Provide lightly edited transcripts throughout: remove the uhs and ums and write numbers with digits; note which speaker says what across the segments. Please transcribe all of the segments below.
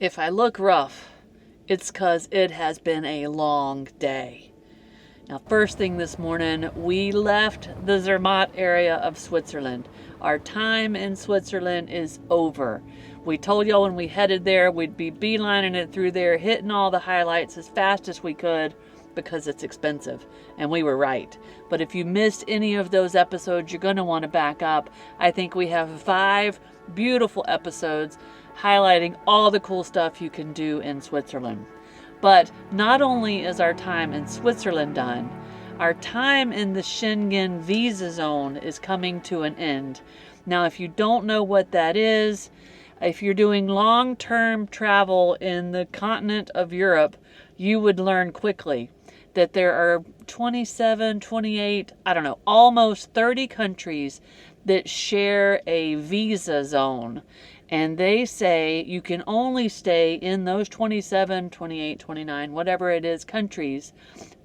Speaker 1: If I look rough, it's 'cause it has been a long day. Now, first thing this morning, we left the Zermatt area of Switzerland. Our time in Switzerland is over. We told y'all when we headed there, we'd be beelining it through there, hitting all the highlights as fast as we could because it's expensive. And we were right. But if you missed any of those episodes, you're going to want to back up. I think we have 5 beautiful episodes highlighting all the cool stuff you can do in Switzerland. But not only is our time in Switzerland done, our time in the Schengen visa zone is coming to an end. Now, if you don't know what that is, if you're doing long-term travel in the continent of Europe, you would learn quickly that there are 27, 28, almost 30 countries that share a visa zone. And they say you can only stay in those 27, 28, 29, whatever it is, countries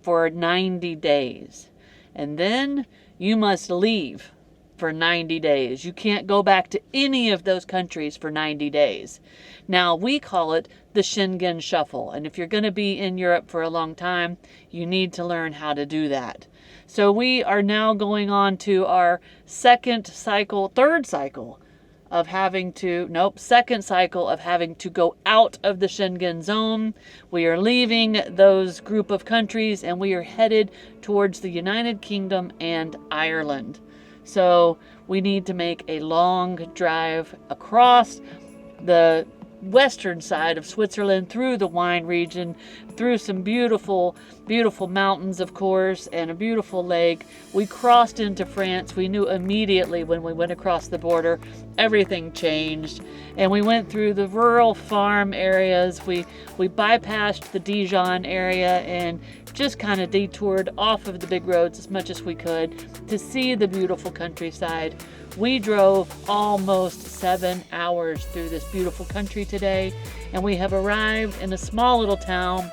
Speaker 1: for 90 days. And then you must leave for 90 days. You can't go back to any of those countries for 90 days. Now, we call it the Schengen Shuffle. And if you're going to be in Europe for a long time, you need to learn how to do that. So we are now going on to our second cycle of having to go out of the Schengen zone. We are leaving those group of countries and we are headed towards the United Kingdom and Ireland. So we need to make a long drive across the western side of Switzerland, through the wine region, through some beautiful, beautiful mountains, of course, and a beautiful lake. We crossed into France. We knew immediately when we went across the border, everything changed. And we went through the rural farm areas. We bypassed the Dijon area and just kind of detoured off of the big roads as much as we could to see the beautiful countryside. We drove almost 7 hours through this beautiful country today, and we have arrived in a small little town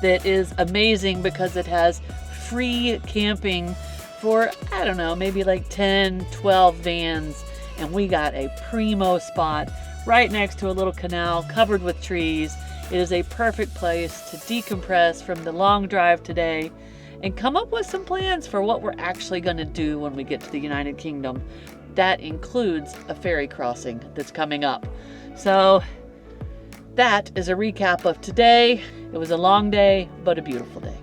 Speaker 1: that is amazing because it has free camping for, maybe like 10, 12 vans, and we got a primo spot right next to a little canal covered with trees. It is a perfect place to decompress from the long drive today and come up with some plans for what we're actually going to do when we get to the United Kingdom. That includes a ferry crossing that's coming up. So that is a recap of today. It was a long day, but a beautiful day.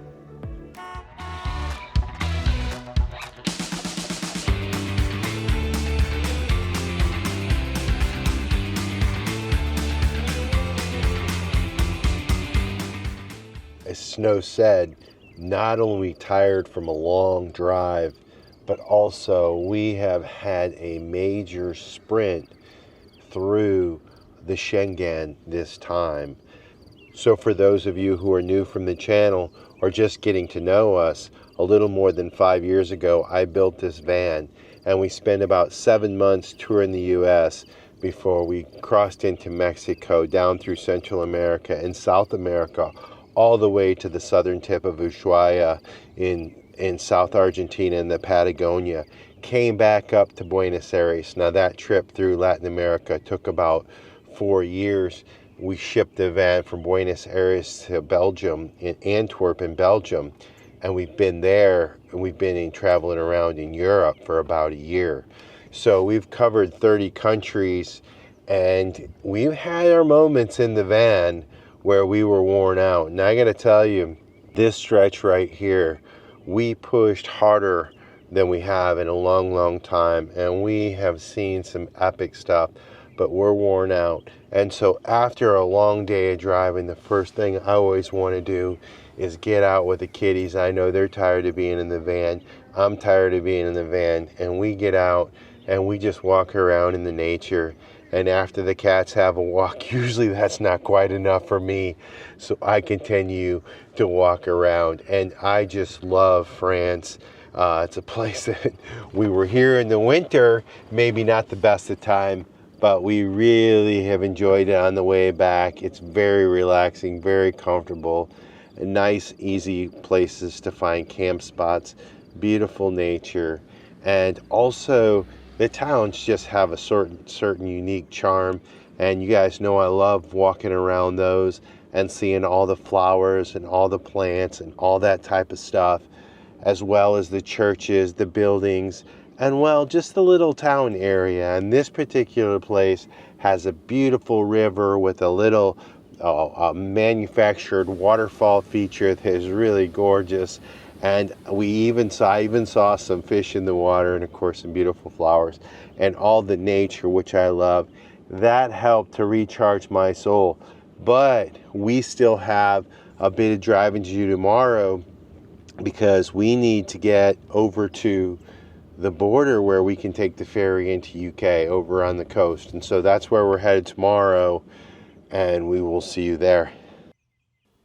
Speaker 2: As Snow said, not only tired from a long drive, but also we have had a major sprint through the Schengen this time. So for those of you who are new from the channel or just getting to know us, a little more than 5 years ago, I built this van and we spent about 7 months touring the US before we crossed into Mexico, down through Central America and South America, all the way to the southern tip of Ushuaia in South Argentina and the Patagonia, came back up to Buenos Aires. Now that trip through Latin America took about 4 years. We shipped the van from Buenos Aires to Belgium, in Antwerp in Belgium, and we've been there, and we've been traveling around in Europe for about a year. So we've covered 30 countries, and we've had our moments in the van where we were worn out. And I gotta tell you, this stretch right here, we pushed harder than we have in a long, long time. And we have seen some epic stuff, but we're worn out. And so after a long day of driving, the first thing I always want to do is get out with the kiddies. I know they're tired of being in the van. I'm tired of being in the van. And we get out and we just walk around in the nature. And after the cats have a walk, usually that's not quite enough for me. So I continue to walk around. And I just love France. It's a place that we were here in the winter, maybe not the best of time, but we really have enjoyed it on the way back. It's very relaxing, very comfortable, nice, easy places to find camp spots, beautiful nature, and also the towns just have a certain unique charm. And you guys know I love walking around those and seeing all the flowers and all the plants and all that type of stuff, as well as the churches, the buildings, and well, just the little town area. And this particular place has a beautiful river with a little manufactured waterfall feature that is really gorgeous. And I even saw some fish in the water, and of course some beautiful flowers and all the nature, which I love. That helped to recharge my soul. But we still have a bit of driving to do tomorrow, because we need to get over to the border where we can take the ferry into UK over on the coast. And so that's where we're headed tomorrow, and we will see you there.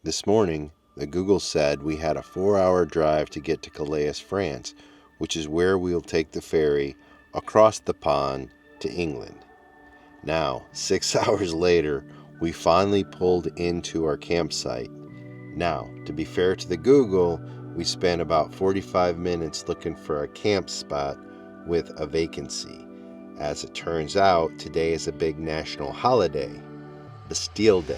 Speaker 2: This morning, the Google said we had a 4-hour drive to get to Calais, France, which is where we'll take the ferry across the pond to England. Now, 6 hours later, we finally pulled into our campsite. Now, to be fair to the Google, we spent about 45 minutes looking for a camp spot with a vacancy. As it turns out, today is a big national holiday, Bastille Day,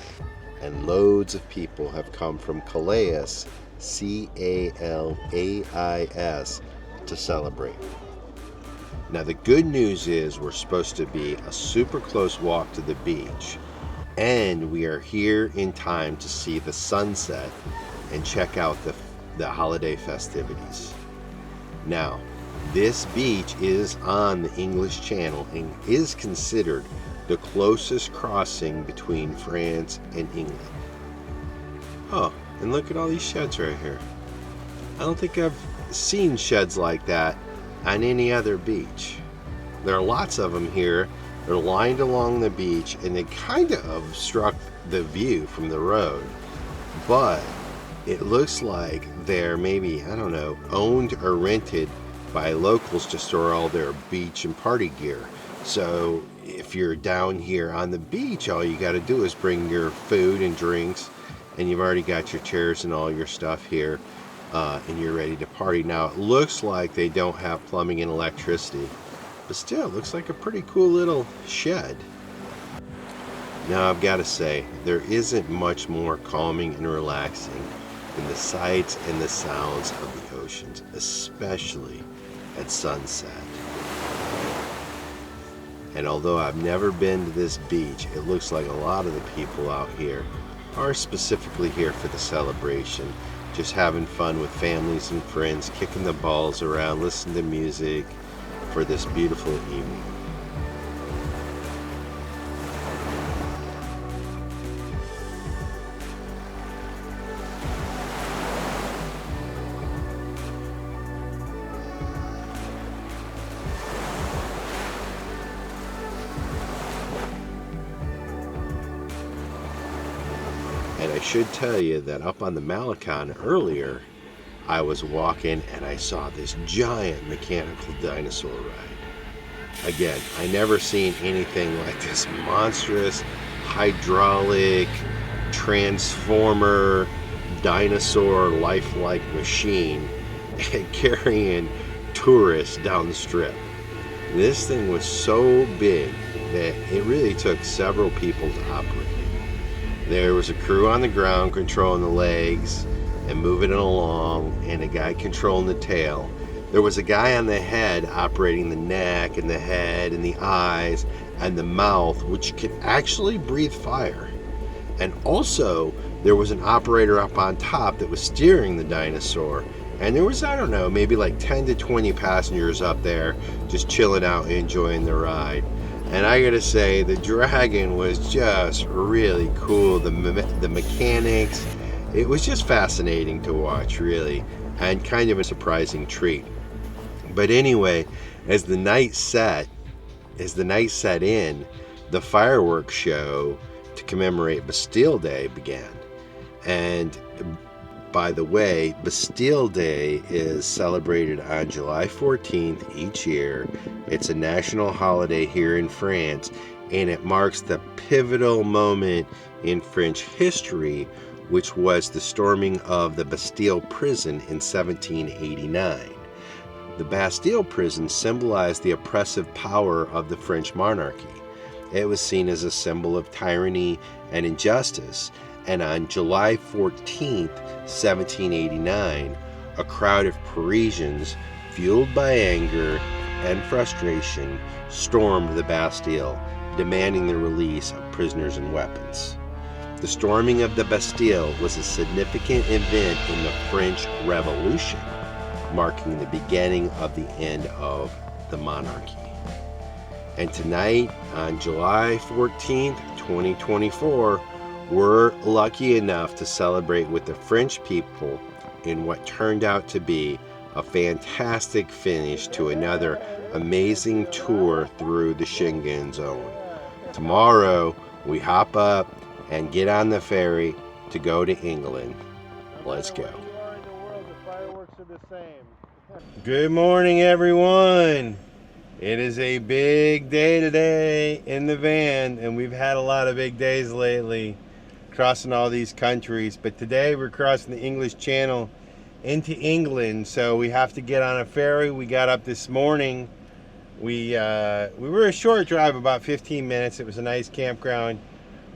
Speaker 2: and loads of people have come from Calais, Calais, to celebrate. Now, the good news is we're supposed to be a super close walk to the beach, and we are here in time to see the sunset and check out the holiday festivities. Now, this beach is on the English Channel and is considered the closest crossing between France and England. Oh, and look at all these sheds right here. I don't think I've seen sheds like that on any other beach. There are lots of them here. They're lined along the beach, and they kind of obstruct the view from the road. But it looks like they're maybe, I don't know, owned or rented by locals to store all their beach and party gear. So if you're down here on the beach, all you got to do is bring your food and drinks, and you've already got your chairs and all your stuff here, and you're ready to party. Now, it looks like they don't have plumbing and electricity, but still, it looks like a pretty cool little shed. Now, I've got to say, there isn't much more calming and relaxing than the sights and the sounds of the oceans, especially at sunset. And although I've never been to this beach, it looks like a lot of the people out here are specifically here for the celebration, just having fun with families and friends, kicking the balls around, listening to music for this beautiful evening. And I should tell you that up on the Malecon earlier, I was walking and I saw this giant mechanical dinosaur ride. Again, I never seen anything like this monstrous hydraulic transformer dinosaur lifelike machine and carrying tourists down the strip. This thing was so big that it really took several people to operate it. There was a crew on the ground controlling the legs and moving it along, and a guy controlling the tail. There was a guy on the head operating the neck and the head and the eyes and the mouth, which could actually breathe fire. And also, there was an operator up on top that was steering the dinosaur. And there was, I don't know, maybe like 10 to 20 passengers up there just chilling out and enjoying the ride. And I gotta say, the dragon was just really cool. The mechanics, it was just fascinating to watch, really, and kind of a surprising treat. But anyway, as the night set in, the fireworks show to commemorate Bastille Day began. And by the way, Bastille Day is celebrated on July 14th each year. It's a national holiday here in France, and it marks the pivotal moment in French history, which was the storming of the Bastille prison in 1789. The Bastille prison symbolized the oppressive power of the French monarchy. It was seen as a symbol of tyranny and injustice, and on July 14th, 1789, a crowd of Parisians, fueled by anger and frustration, stormed the Bastille, demanding the release of prisoners and weapons. The storming of the Bastille was a significant event in the French Revolution, marking the beginning of the end of the monarchy. And tonight, on July 14th, 2024, we're lucky enough to celebrate with the French people in what turned out to be a fantastic finish to another amazing tour through the Schengen Zone. Tomorrow, we hop up and get on the ferry to go to England. Let's go. Good morning, everyone. It is a big day today in the van, and we've had a lot of big days lately crossing all these countries, but today we're crossing the English Channel into England, so we have to get on a ferry. We got up this morning. We were a short drive, about 15 minutes. It was a nice campground,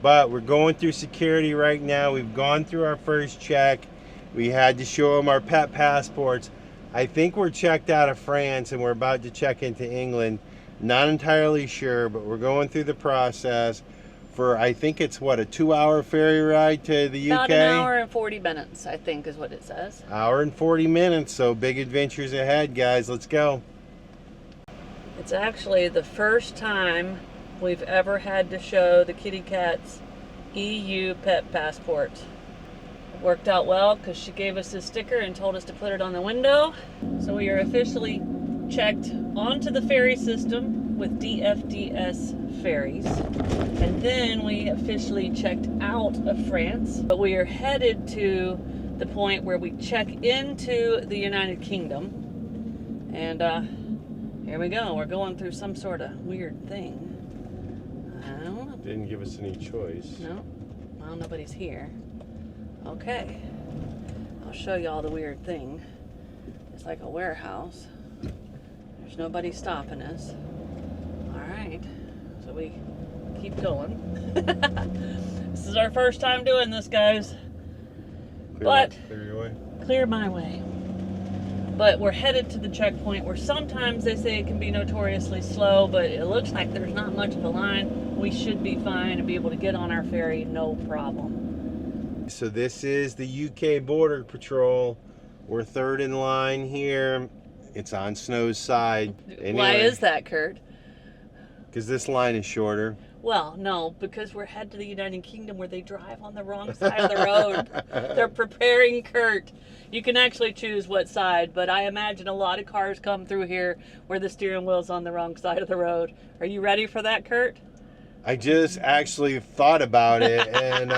Speaker 2: but we're going through security right now. We've gone through our first check. We had to show them our pet passports. I think we're checked out of France and we're about to check into England. Not entirely sure, but we're going through the process for, I think it's what, a 2-hour ferry ride to the UK?
Speaker 1: About an hour and 40 minutes, I think is what it says.
Speaker 2: Hour and 40 minutes, so big adventures ahead, guys. Let's go.
Speaker 1: It's actually the first time we've ever had to show the kitty cat's EU pet passport. It worked out well because she gave us a sticker and told us to put it on the window. So we are officially checked onto the ferry system with DFDS ferries. And then we officially checked out of France. But we are headed to the point where we check into the United Kingdom. And here we go. We're going through some sort of weird thing. I don't know.
Speaker 2: Didn't give us any choice.
Speaker 1: No? Well, nobody's here. Okay. I'll show you all the weird thing. It's like a warehouse. There's nobody stopping us. Alright. So we keep going. This is our first time doing this, guys.
Speaker 2: Clear your way.
Speaker 1: Clear my way. But we're headed to the checkpoint where sometimes they say it can be notoriously slow, but it looks like there's not much of a line. We should be fine and be able to get on our ferry, no problem.
Speaker 2: So this is the UK Border Patrol. We're third in line here. It's on Snow's side. Anyway,
Speaker 1: why is that, Curt?
Speaker 2: Because this line is shorter.
Speaker 1: Well, no, because we're headed to the United Kingdom where they drive on the wrong side of the road. They're preparing Curt. You can actually choose what side, but I imagine a lot of cars come through here where the steering wheel's on the wrong side of the road. Are you ready for that, Curt?
Speaker 2: I just actually thought about it, and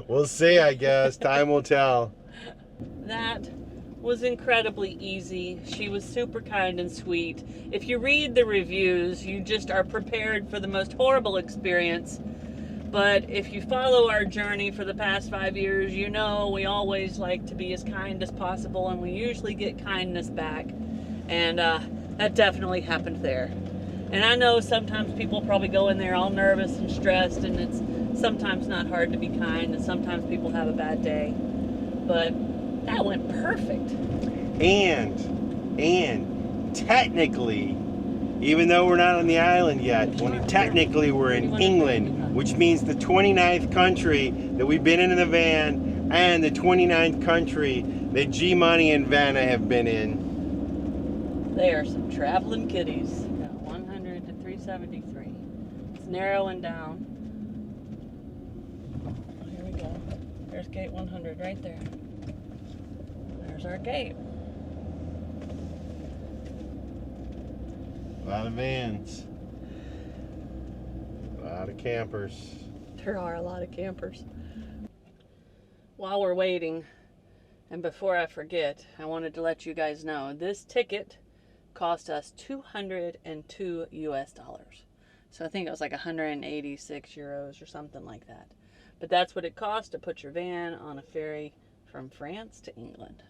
Speaker 2: we'll see, I guess. Time will tell.
Speaker 1: That was incredibly easy. She was super kind and sweet. If you read the reviews, you just are prepared for the most horrible experience. But if you follow our journey for the past 5 years, you know we always like to be as kind as possible, and we usually get kindness back. And that definitely happened there. And I know sometimes people probably go in there all nervous and stressed, and it's sometimes not hard to be kind, and sometimes people have a bad day. But that went perfect.
Speaker 2: And technically, even though we're not on the island yet, technically we're in England, which means the 29th country that we've been in the van, and the 29th country that G-Money and Vanna have been in.
Speaker 1: They are some traveling kitties. 100 to 373. It's narrowing down. Here we go. There's gate 100 right there. There's our gate.
Speaker 2: A lot of vans. A lot of campers.
Speaker 1: There are a lot of campers. While we're waiting, and before I forget, I wanted to let you guys know this ticket cost us 202 US dollars. So I think it was like 186 euros or something like that. But that's what it costs to put your van on a ferry from France to England.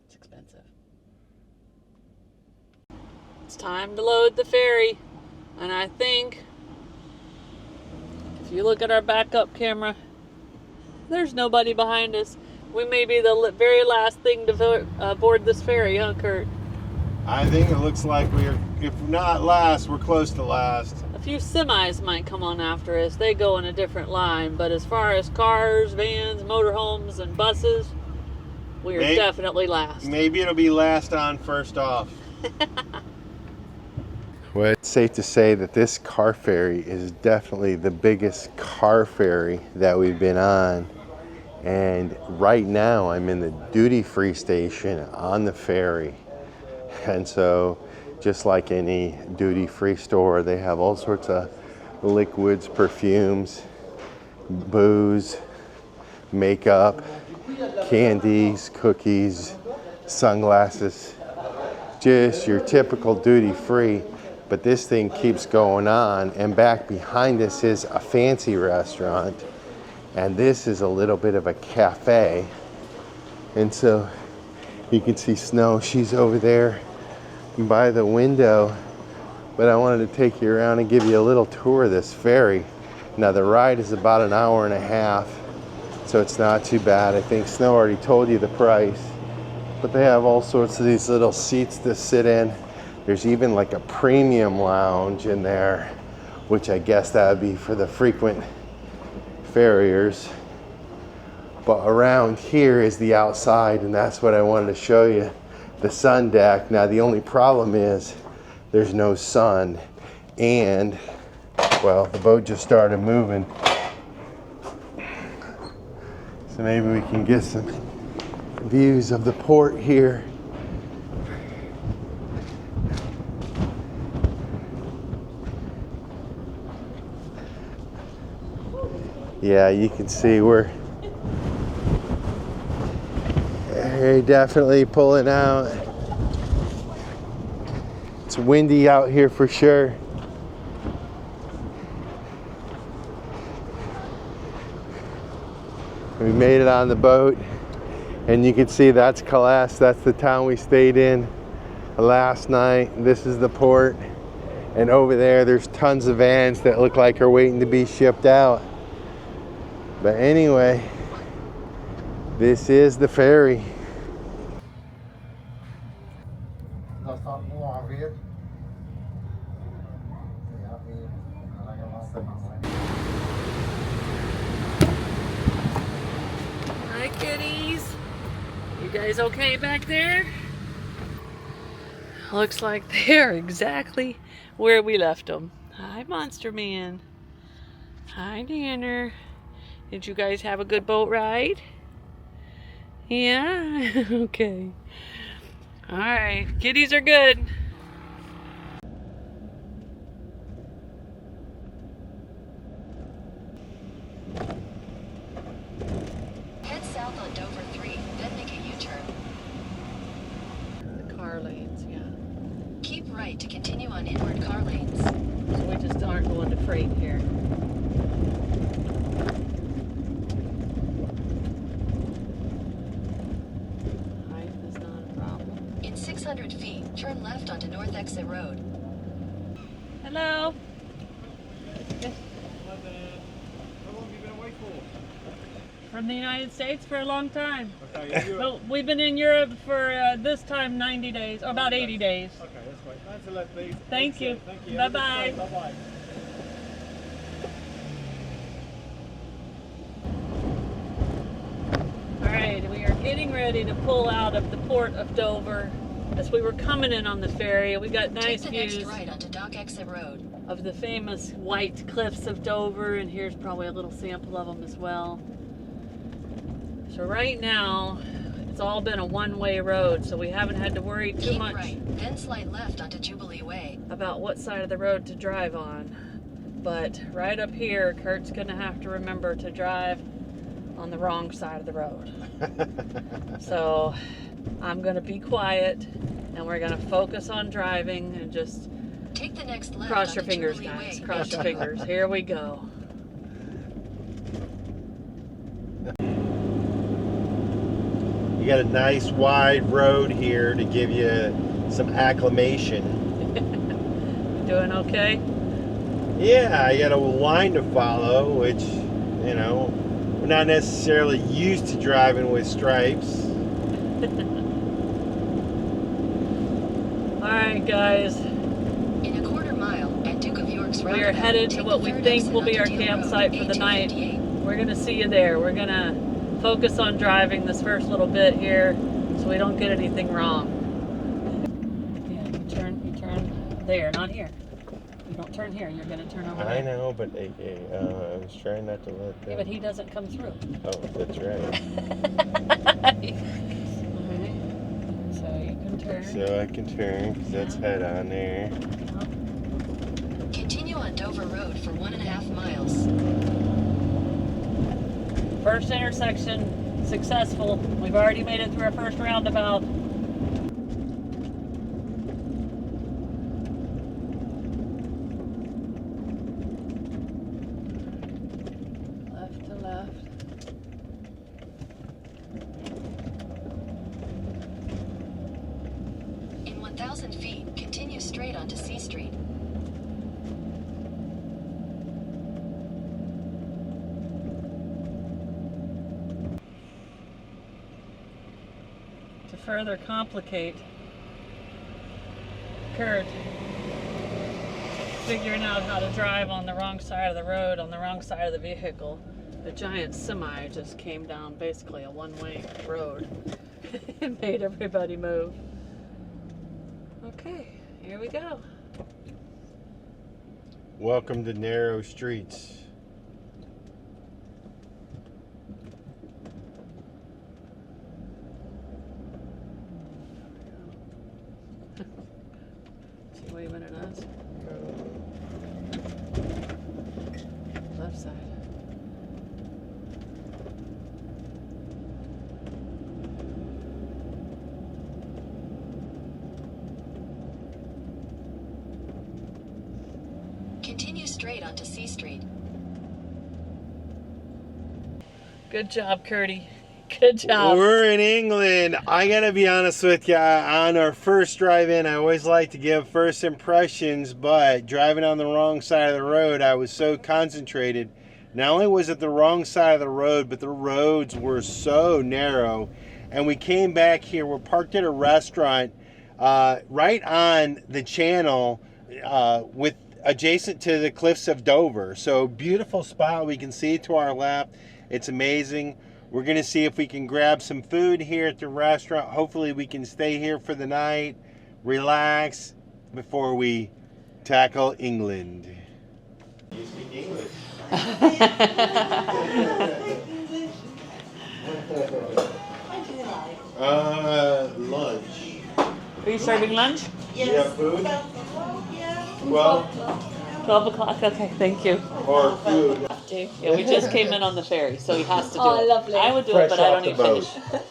Speaker 1: It's expensive. It's time to load the ferry. And I think, if you look at our backup camera, there's nobody behind us. We may be the very last thing to board this ferry, huh, Kurt?
Speaker 2: I think it looks like if not last, we're close to last.
Speaker 1: A few semis might come on after us. They go in a different line. But as far as cars, vans, motorhomes, and buses, we are definitely last.
Speaker 2: Maybe it'll be last on, first off. Well, it's safe to say that this car ferry is definitely the biggest car ferry that we've been on. And right now I'm in the duty-free station on the ferry. And so just like any duty-free store, they have all sorts of liquids, perfumes, booze, makeup, candies, cookies, sunglasses, just your typical duty-free. But this thing keeps going on, and back behind us is a fancy restaurant, and this is a little bit of a cafe. And so you can see Snow, she's over there by the window, but I wanted to take you around and give you a little tour of this ferry. Now the ride is about an hour and a half, so it's not too bad. I think Snow already told you the price, but they have all sorts of these little seats to sit in. There's even like a premium lounge in there, which I guess that would be for the frequent farriers. But around here is the outside, and that's what I wanted to show you, the sun deck. Now the only problem is there's no sun, and well, the boat just started moving. So maybe we can get some views of the port here. Yeah, you can see we're definitely pulling out. It's windy out here for sure. We made it on the boat, and you can see that's Calais. That's the town we stayed in last night. This is the port, and over there's tons of vans that look like are waiting to be shipped out. But anyway, this is the ferry.
Speaker 1: Hi, kitties. You guys okay back there? Looks like they're exactly where we left them. Hi, Monster Man. Hi, Danner. Did you guys have a good boat ride? Yeah? Okay. Alright, kitties are good.
Speaker 3: Head south on Dover 3, then make a U-turn.
Speaker 1: The car lanes, yeah.
Speaker 3: Keep right to continue on inward car lanes.
Speaker 1: So we just aren't going to freight here. Height is not a problem.
Speaker 3: In 600 feet, turn left onto North Exit Road.
Speaker 1: Hello. From the United States for a long time.
Speaker 4: Okay,
Speaker 1: Well, we've been in Europe for this time 90 days, or about 80 days.
Speaker 4: okay, that's great. Thanks a lot, please.
Speaker 1: Thank you.
Speaker 4: Thank you.
Speaker 1: Bye-bye.
Speaker 4: Bye-bye.
Speaker 1: All right, we are getting ready to pull out of the port of Dover. As we were coming in on the ferry, we got nice
Speaker 3: Take the next
Speaker 1: views
Speaker 3: right onto Dock Exit Road.
Speaker 1: of the famous white cliffs of Dover, and here's probably a little sample of them as well. So right now, it's all been a one-way road, so we haven't had to worry too
Speaker 3: Keep
Speaker 1: much
Speaker 3: right, then slide left onto Jubilee Way.
Speaker 1: about what side of the road to drive on. But right up here, Kurt's gonna have to remember to drive on the wrong side of the road. So I'm gonna be quiet, and we're gonna focus on driving and just
Speaker 3: Take the next left
Speaker 1: cross your
Speaker 3: onto
Speaker 1: fingers,
Speaker 3: Jubilee
Speaker 1: guys.
Speaker 3: Way.
Speaker 1: Cross your fingers. Here we go.
Speaker 2: You got a nice wide road here to give you some acclimation.
Speaker 1: Doing okay?
Speaker 2: Yeah, I got a line to follow, which, you know, we're not necessarily used to driving with stripes.
Speaker 1: Alright guys,
Speaker 3: In a quarter mile at Duke of York's
Speaker 1: we are
Speaker 3: roundabout,
Speaker 1: headed to
Speaker 3: take
Speaker 1: what
Speaker 3: the
Speaker 1: we
Speaker 3: third
Speaker 1: think
Speaker 3: exit
Speaker 1: will be our
Speaker 3: onto Deal Road,
Speaker 1: campsite for the night.
Speaker 3: A258.
Speaker 1: We're going to see you there. We're going to focus on driving this first little bit here so we don't get anything wrong. Yeah, you turn there, not here. You don't turn here, you're going to turn over there.
Speaker 2: I know, but I was trying not to let them.
Speaker 1: Yeah, but he doesn't come through.
Speaker 2: Oh, that's right.
Speaker 1: Alright. So you can turn.
Speaker 2: So I can turn, because that's head on there.
Speaker 3: Continue on Dover Road for 1.5 miles.
Speaker 1: First intersection successful. We've already made it through our first roundabout. Left to left.
Speaker 3: In 1,000 feet, continue straight onto C Street.
Speaker 1: To further complicate Kurt figuring out how to drive on the wrong side of the road, on the wrong side of the vehicle, a giant semi just came down basically a one-way road and made everybody move. Okay, here we go.
Speaker 2: Welcome to narrow streets.
Speaker 1: Is he waving at us? Left side.
Speaker 3: Continue straight onto C Street.
Speaker 1: Good job, Curdy. Good job.
Speaker 2: We're in England. I gotta be honest with you. On our first drive-in, I always like to give first impressions, but driving on the wrong side of the road, I was so concentrated. Not only was it the wrong side of the road, but the roads were so narrow. And we came back here. We're parked at a restaurant right on the channel with adjacent to the cliffs of Dover. So beautiful spot. We can see to our left. It's amazing. We're going to see if we can grab some food here at the restaurant. Hopefully we can stay here for the night, relax before we tackle England. You speak English. Lunch.
Speaker 1: Are you serving lunch?
Speaker 2: You have food? 12?
Speaker 1: 12 o'clock? Okay, thank you.
Speaker 2: Or food.
Speaker 1: Yeah, we just came in on the ferry, so he has to do it.
Speaker 4: Oh, lovely.
Speaker 1: I would do
Speaker 2: Fresh
Speaker 1: it, but I
Speaker 2: off
Speaker 1: don't
Speaker 2: the
Speaker 1: even
Speaker 2: boat.
Speaker 1: finish.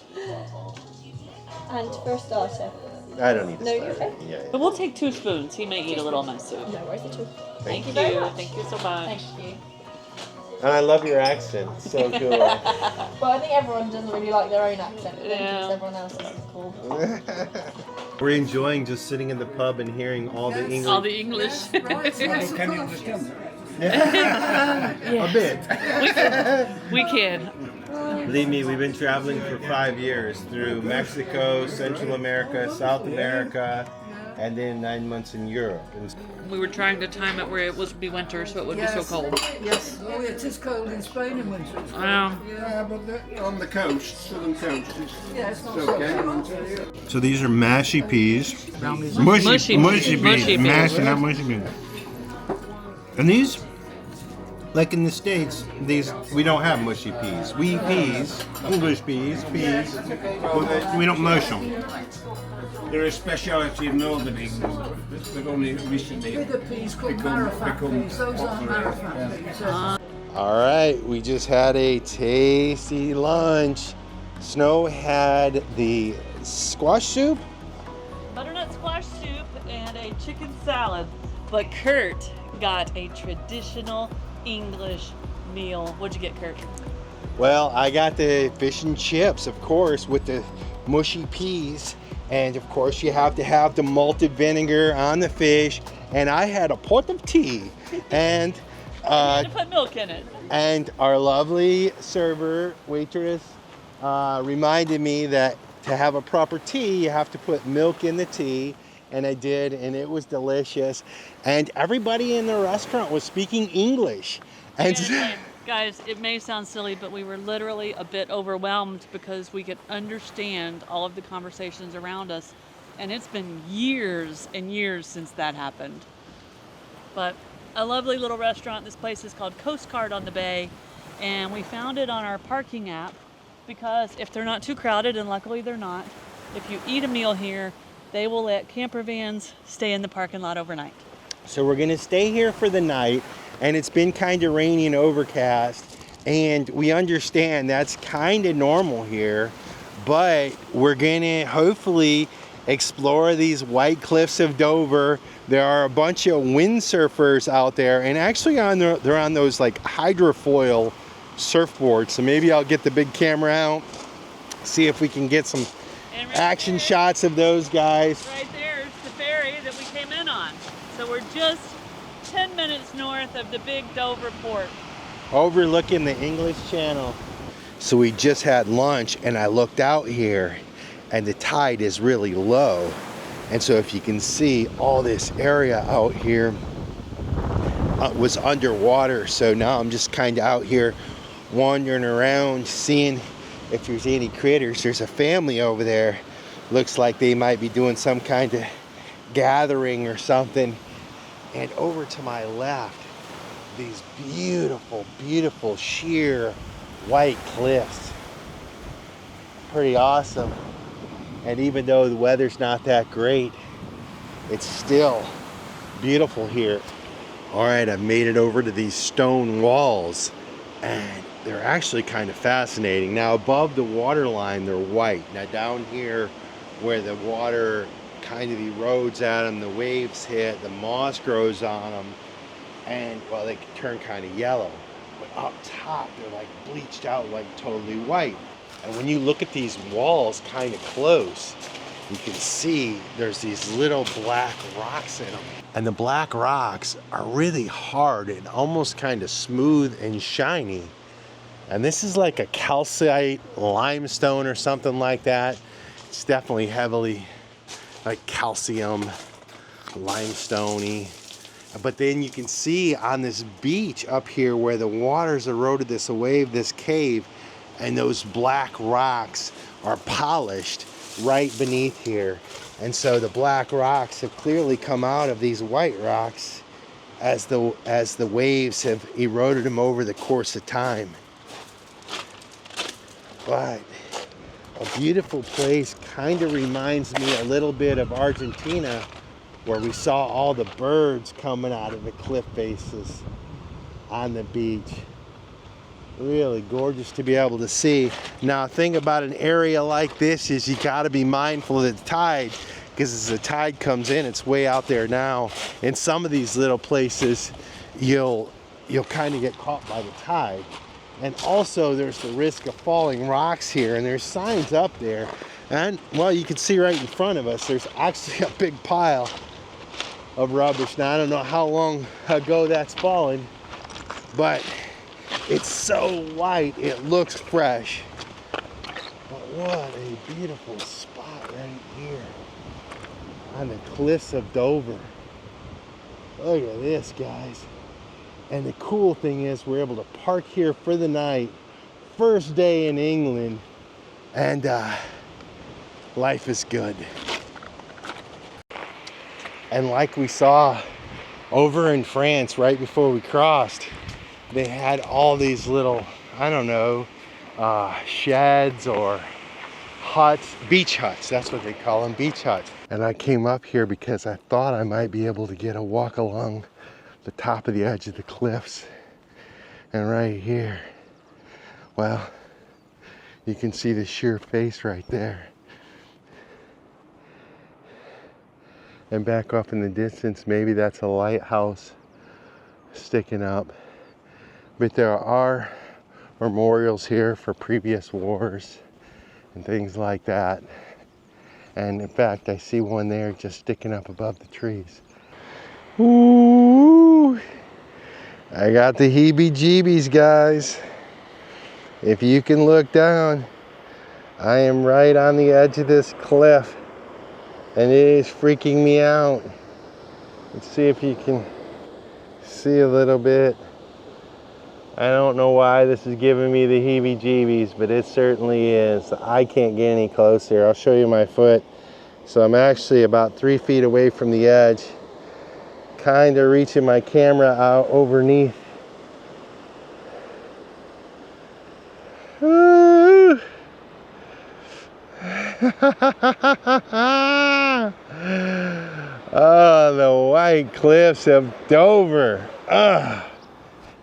Speaker 4: And for a starter.
Speaker 2: I don't need to
Speaker 4: No,
Speaker 2: start.
Speaker 4: you're okay.
Speaker 2: Yeah.
Speaker 1: But we'll take 2 spoons. He may eat a little of my soup.
Speaker 4: No worries at all.
Speaker 1: Thank you.
Speaker 4: very much.
Speaker 1: Thank you so much.
Speaker 4: Thank you.
Speaker 2: And I love your accent. It's so cool.
Speaker 4: Well, I think everyone doesn't really like their own accent. But
Speaker 1: Yeah.
Speaker 4: everyone else's is cool.
Speaker 2: We're enjoying just sitting in the pub and hearing all the English.
Speaker 1: All the English.
Speaker 5: Can you understand
Speaker 2: A bit.
Speaker 1: We can.
Speaker 2: Believe me, we've been traveling for 5 years through Mexico, Central America, South America, and then 9 months in Europe. And
Speaker 1: We were trying to time it where it would be winter, so it would be so cold.
Speaker 5: Yes. Oh, it is cold in Spain in winter. It's cold.
Speaker 1: Wow.
Speaker 6: Yeah, but on the coast, southern coast,
Speaker 5: Yeah, it's not
Speaker 6: it's
Speaker 5: so
Speaker 6: okay.
Speaker 5: cold.
Speaker 2: so these are mashy peas.
Speaker 1: Mushy
Speaker 2: mushy
Speaker 1: peas.
Speaker 2: peas. Mashy, not mushy peas. And these, like in the States, these we don't have mushy peas. We eat peas, English peas. But we don't mush them.
Speaker 6: They're a speciality in northern England. They've only recently
Speaker 5: Bigger peas called
Speaker 6: become
Speaker 5: marifat peas. Those aren't marifat peas.
Speaker 2: All right, we just had a tasty lunch. Snow had the squash soup.
Speaker 1: Butternut squash soup and a chicken salad. But Kurt got a traditional English meal. What'd you get, Kurt?
Speaker 2: Well, I got the fish and chips, of course, with the mushy peas. And of course, you have to have the malted vinegar on the fish and I had a pot of tea, and
Speaker 1: You had to put milk in it.
Speaker 2: and our lovely server waitress reminded me that to have a proper tea, you have to put milk in the tea, and I did, and it was delicious. And everybody in the restaurant was speaking English. And
Speaker 1: Guys, it may sound silly, but we were literally a bit overwhelmed because we could understand all of the conversations around us, and it's been years and years since that happened. But a lovely little restaurant. This place is called Coast Guard on the Bay, and we found it on our parking app because if they're not too crowded, and luckily they're not, if you eat a meal here, they will let camper vans stay in the parking lot overnight.
Speaker 2: so we're gonna stay here for the night, and it's been kind of rainy and overcast, and we understand that's kind of normal here, but we're gonna hopefully explore these white cliffs of Dover. There are a bunch of windsurfers out there, and actually they're on those like hydrofoil surfboards, so maybe I'll get the big camera out, see if we can get some
Speaker 1: And right
Speaker 2: action
Speaker 1: there,
Speaker 2: shots of those guys.
Speaker 1: Right there is the ferry that we came in on. So we're just 10 minutes north of the big Dover port.
Speaker 2: Overlooking the English Channel. So we just had lunch, and I looked out here, and the tide is really low. And so if you can see, all this area out here was underwater. So now I'm just kind of out here wandering around, seeing if there's any critters. There's a family over there. Looks like they might be doing some kind of gathering or something. And over to my left, these beautiful, beautiful, sheer white cliffs. Pretty awesome. And even though the weather's not that great, it's still beautiful here. All right, I've made it over to these stone walls, and they're actually kind of fascinating. Now above the water line, they're white. Now down here where the water kind of erodes at them, the waves hit, the moss grows on them, and well, they can turn kind of yellow. But up top, they're like bleached out, like totally white. And when you look at these walls kind of close, you can see there's these little black rocks in them. And the black rocks are really hard and almost kind of smooth and shiny. And this is like a calcite limestone or something like that. It's definitely heavily like calcium, limestoney. But then you can see on this beach up here where the water's eroded this wave, this cave, and those black rocks are polished right beneath here. And so the black rocks have clearly come out of these white rocks as the waves have eroded them over the course of time. But a beautiful place, kind of reminds me a little bit of Argentina, where we saw all the birds coming out of the cliff faces on the beach. Really gorgeous to be able to see. Now, the thing about an area like this is you got to be mindful of the tide, because as the tide comes in, it's way out there now. In some of these little places, you'll kind of get caught by the tide. And also there's the risk of falling rocks here, and there's signs up there. And well, you can see right in front of us, there's actually a big pile of rubbish. Now, I don't know how long ago that's fallen, but it's so white, it looks fresh. But what a beautiful spot right here on the cliffs of Dover. Look at this, guys. And the cool thing is we're able to park here for the night, first day in England, and life is good. And like we saw over in France right before we crossed, they had all these little, I don't know, sheds or huts, beach huts, that's what they call them, beach huts. And I came up here because I thought I might be able to get a walk along the top of the edge of the cliffs. And right here, well, you can see the sheer face right there. And back off in the distance, maybe that's a lighthouse sticking up. But there are memorials here for previous wars and things like that. And in fact, I see one there just sticking up above the trees. Ooh, I got the heebie-jeebies, guys. If you can look down, I am right on the edge of this cliff, and it is freaking me out. Let's see if you can see a little bit. I don't know why this is giving me the heebie-jeebies, but it certainly is. I can't get any closer. I'll show you my foot. So I'm actually about 3 feet away from the edge, kind of reaching my camera out overneath. Woo. Oh, the white cliffs of Dover.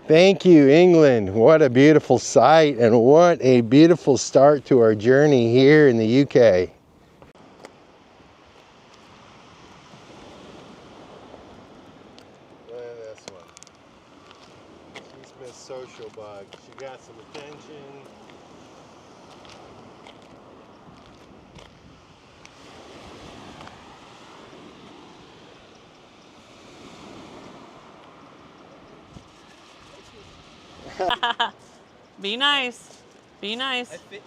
Speaker 2: Thank you, England. What a beautiful sight, and what a beautiful start to our journey here in the UK. Look at this one. She's Miss Social Bug. She got some attention.
Speaker 1: Be nice. Be nice.
Speaker 7: I think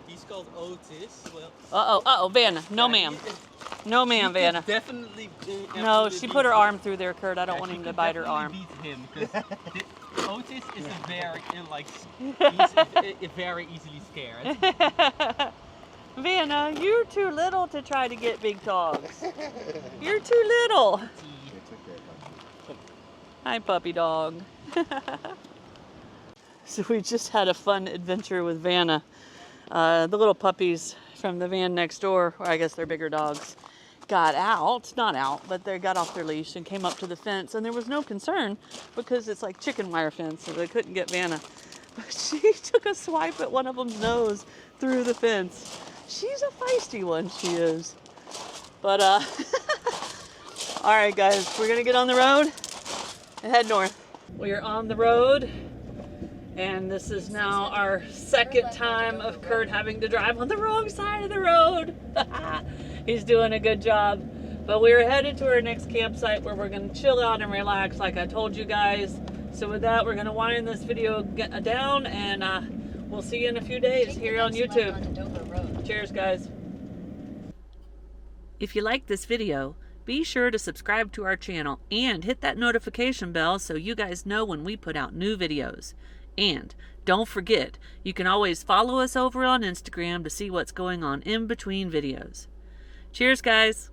Speaker 7: he's called Otis. Well,
Speaker 1: Uh-oh, Vanna. No, ma'am. No, ma'am, Vanna.
Speaker 7: Definitely.
Speaker 1: No, she put her arm through there, Kurt. I don't want him to bite her arm.
Speaker 7: Beat him because Otis is a very he's very easily scared.
Speaker 1: Vanna, you're too little to try to get big dogs. You're too little. Hi, puppy dog. So we just had a fun adventure with Vanna. The little puppies from the van next door, or I guess they're bigger dogs, got out, not out, but they got off their leash and came up to the fence, and there was no concern because it's like chicken wire fence, so they couldn't get Vanna. But she took a swipe at one of them's nose through the fence. She's a feisty one, she is. But, all right, guys, we're gonna get on the road and head north. We are on the road, and this is now our second time of Kurt having to drive on the wrong side of the road. He's doing a good job. But we're headed to our next campsite where we're going to chill out and relax like I told you guys. So with that, we're going to wind this video down, and we'll see you in a few days here on YouTube. Cheers, guys. If you like this video, be sure to subscribe to our channel and hit that notification bell so you guys know when we put out new videos. And don't forget, you can always follow us over on Instagram to see what's going on in between videos. Cheers, guys.